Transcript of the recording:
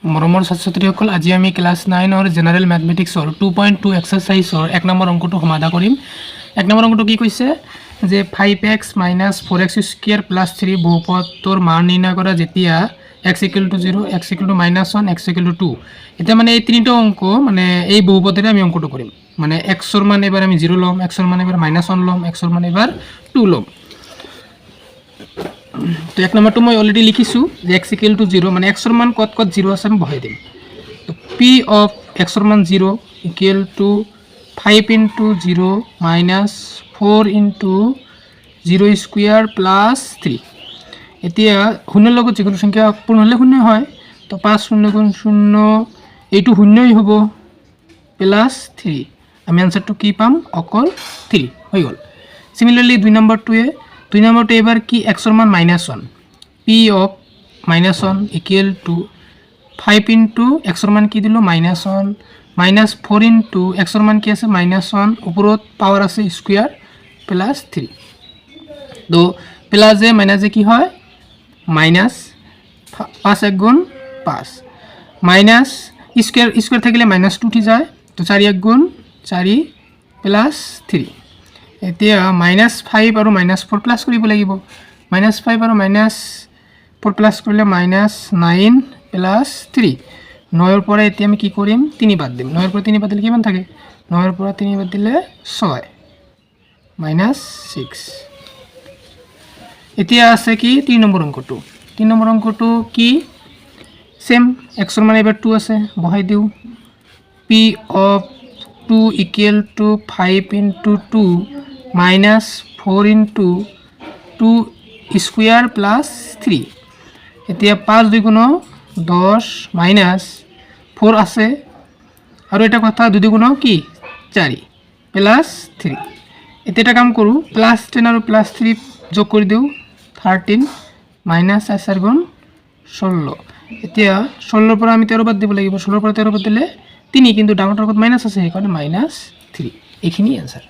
মৰমৰ ছাত্ৰ-ছাত্ৰীসকল, আজি আমি ক্লাছ 9 জেনাৰেল মেথমেটিক্সৰ 2.2 এক্সাৰচাইজৰ 1 নম্বৰ অংকটো সমাধান কৰিম। 1 নম্বৰ অংকটো কি কৈছে যে 5x - 4x² + 3 বহুপদটোৰ মান নিৰ্ণয় কৰা যেতিয়া x = 0, x = -1, x = 2। এটা মানে এই তিনিটা অংক মানে এই বহুপদৰে আমি অংকটো কৰিম। মানে x ৰ মান এবাৰ আমি 0 লম, x ৰ মান এবাৰ -1 লম, x ৰ মান এবাৰ 2 লম। তো 1 নম্বৰটো মই অলৰেডি লিখিছো যে x = 0 মানে x ৰ মান কত 0 আছে আমি বহাই দিম। তো p of x ৰ মান 0 = 5 * 0 - 4 * 0² + 3। এতিয়া শূন্যৰ লগত যিকোনো সংখ্যা পূৰ্ণ হলে শূন্য হয়। তো 5 × 0 = 0, এইটো শূন্যই হ'ব +3। আমি আনসারটো কি পাম? অকল 3 হৈ গল। সিমিলারলি 2 নম্বৰটোৱে এবাৰ কি x ৰ মান -1, p of -1 = 5 * x ৰ মান কি দিলো -1 - 4 * x ৰ মান কি আছে -1, ওপৰত পাৱাৰ আছে স্কয়ার +3। তো প্লাস এ মাইনাস এ কি হয় মাইনাস, 5 × 1 = 5, মাইনাস স্কয়ার থাকিলে -2 উঠি যায়। তো 4 × 1 = 4 + 3। এতিয়া -5 আৰু -4 প্লাস কৰিব লাগিব। -5 আৰু -4 প্লাস কৰিলে -9 + 3। 9 ৰ পৰা এতিয়া আমি কি কৰিম 3 বাদ দিম। 9 ৰ পৰা 3 বাদ দিলে কিমান থাকে? 9 ৰ পৰা 3 বাদ দিলে 6 -6। এতিয়া আছে কি 3 নম্বৰ অংকটো। 3 নম্বৰ অংকটো কি সেম, x ৰ মান এবাৰ 2 আছে বহাই দিও। p of 2 = 5 * 2 - 4 * 2² + 3। এতিয়া 5 × 2 = 10 -4 আছে আৰু এটা কথা 2 × 2 কি 4 + 3। এতিয়া এটা কাম কৰো +10 আৰু +3 যোগ কৰি দিও 13 - 4 × 16। এতিয়া 16 ৰ পৰা আমি 13 বাদ দিব লাগিব। 16 ৰ পৰা 13 বাদ দিলে 3, কিন্তু ডাঙৰটোৰ আগত মাইনাস আছে সেইকাৰণে -3। এইখিনি आंसर।